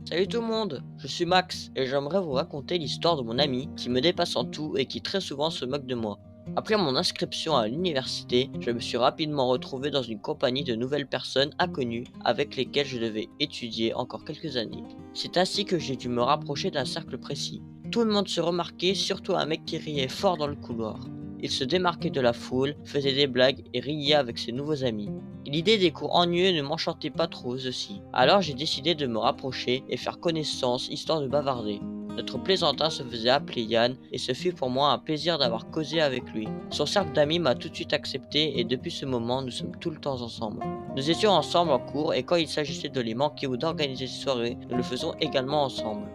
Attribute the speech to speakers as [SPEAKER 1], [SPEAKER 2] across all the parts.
[SPEAKER 1] Salut tout le monde, je suis Max et j'aimerais vous raconter l'histoire de mon ami qui me dépasse en tout et qui très souvent se moque de moi. Après mon inscription à l'université, je me suis rapidement retrouvé dans une compagnie de nouvelles personnes inconnues avec lesquelles je devais étudier encore quelques années. C'est ainsi que j'ai dû me rapprocher d'un cercle précis. Tout le monde se remarquait, surtout un mec qui riait fort dans le couloir. Il se démarquait de la foule, faisait des blagues et riait avec ses nouveaux amis. L'idée des cours ennuyeux ne m'enchantait pas trop aussi. Alors j'ai décidé de me rapprocher et faire connaissance histoire de bavarder. Notre plaisantin se faisait appeler Yann et ce fut pour moi un plaisir d'avoir causé avec lui. Son cercle d'amis m'a tout de suite accepté et depuis ce moment nous sommes tout le temps ensemble. Nous étions ensemble en cours et quand il s'agissait de les manquer ou d'organiser des soirées, nous le faisons également ensemble.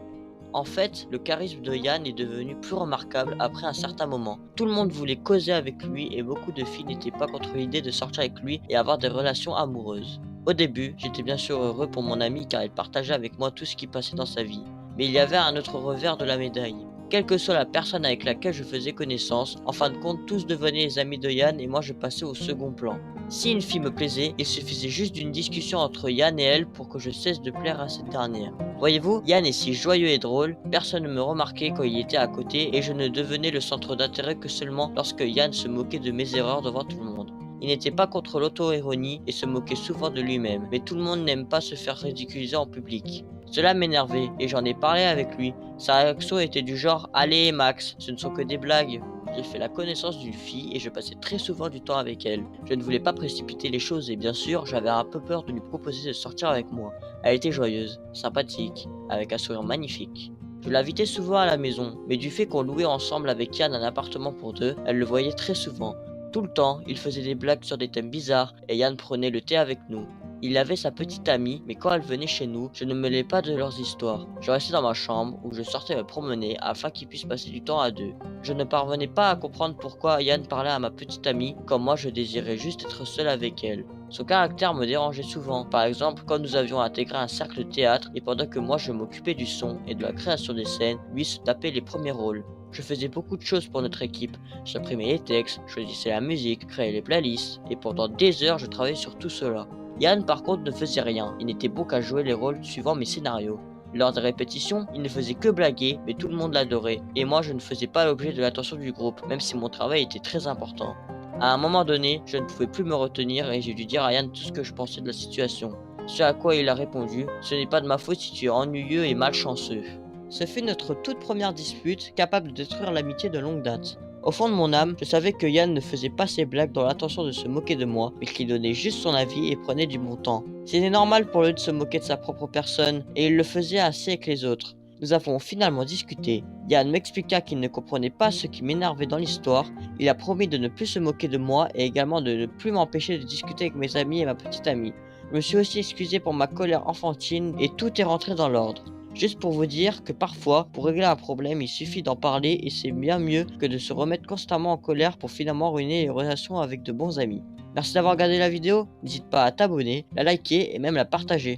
[SPEAKER 1] En fait, le charisme de Yann est devenu plus remarquable après un certain moment. Tout le monde voulait causer avec lui et beaucoup de filles n'étaient pas contre l'idée de sortir avec lui et avoir des relations amoureuses. Au début, j'étais bien sûr heureux pour mon ami car il partageait avec moi tout ce qui passait dans sa vie. Mais il y avait un autre revers de la médaille. Quelle que soit la personne avec laquelle je faisais connaissance, en fin de compte, tous devenaient les amis de Yann et moi je passais au second plan. Si une fille me plaisait, il suffisait juste d'une discussion entre Yann et elle pour que je cesse de plaire à cette dernière. Voyez-vous, Yann est si joyeux et drôle, personne ne me remarquait quand il était à côté et je ne devenais le centre d'intérêt que seulement lorsque Yann se moquait de mes erreurs devant tout le monde. Il n'était pas contre l'auto-ironie et se moquait souvent de lui-même, mais tout le monde n'aime pas se faire ridiculiser en public. Cela m'énervait et j'en ai parlé avec lui. Sa réaction était du genre allez Max, ce ne sont que des blagues. J'ai fait la connaissance d'une fille et je passais très souvent du temps avec elle. Je ne voulais pas précipiter les choses et bien sûr, j'avais un peu peur de lui proposer de sortir avec moi. Elle était joyeuse, sympathique, avec un sourire magnifique. Je l'invitais souvent à la maison, mais du fait qu'on louait ensemble avec Yann un appartement pour deux, elle le voyait très souvent. Tout le temps, il faisait des blagues sur des thèmes bizarres et Yann prenait le thé avec nous. Il avait sa petite amie, mais quand elle venait chez nous, je ne me mêlais pas de leurs histoires. Je restais dans ma chambre où je sortais me promener afin qu'ils puissent passer du temps à deux. Je ne parvenais pas à comprendre pourquoi Yann parlait à ma petite amie, comme moi je désirais juste être seul avec elle. Son caractère me dérangeait souvent. Par exemple, quand nous avions intégré un cercle de théâtre et pendant que moi je m'occupais du son et de la création des scènes, lui se tapait les premiers rôles. Je faisais beaucoup de choses pour notre équipe. J'imprimais les textes, choisissais la musique, créais les playlists, et pendant des heures je travaillais sur tout cela. Yann par contre ne faisait rien, il n'était bon qu'à jouer les rôles suivant mes scénarios. Lors des répétitions, il ne faisait que blaguer, mais tout le monde l'adorait, et moi je ne faisais pas l'objet de l'attention du groupe, même si mon travail était très important. À un moment donné, je ne pouvais plus me retenir et j'ai dû dire à Yann tout ce que je pensais de la situation. Ce à quoi il a répondu, ce n'est pas de ma faute si tu es ennuyeux et malchanceux. Ce fut notre toute première dispute, capable de détruire l'amitié de longue date. Au fond de mon âme, je savais que Yann ne faisait pas ses blagues dans l'intention de se moquer de moi, mais qu'il donnait juste son avis et prenait du bon temps. C'était normal pour lui de se moquer de sa propre personne, et il le faisait assez avec les autres. Nous avons finalement discuté. Yann m'expliqua qu'il ne comprenait pas ce qui m'énervait dans l'histoire. Il a promis de ne plus se moquer de moi et également de ne plus m'empêcher de discuter avec mes amis et ma petite amie. Je me suis aussi excusé pour ma colère enfantine et tout est rentré dans l'ordre. Juste pour vous dire que parfois, pour régler un problème, il suffit d'en parler et c'est bien mieux que de se remettre constamment en colère pour finalement ruiner les relations avec de bons amis. Merci d'avoir regardé la vidéo, n'hésite pas à t'abonner, la liker et même la partager.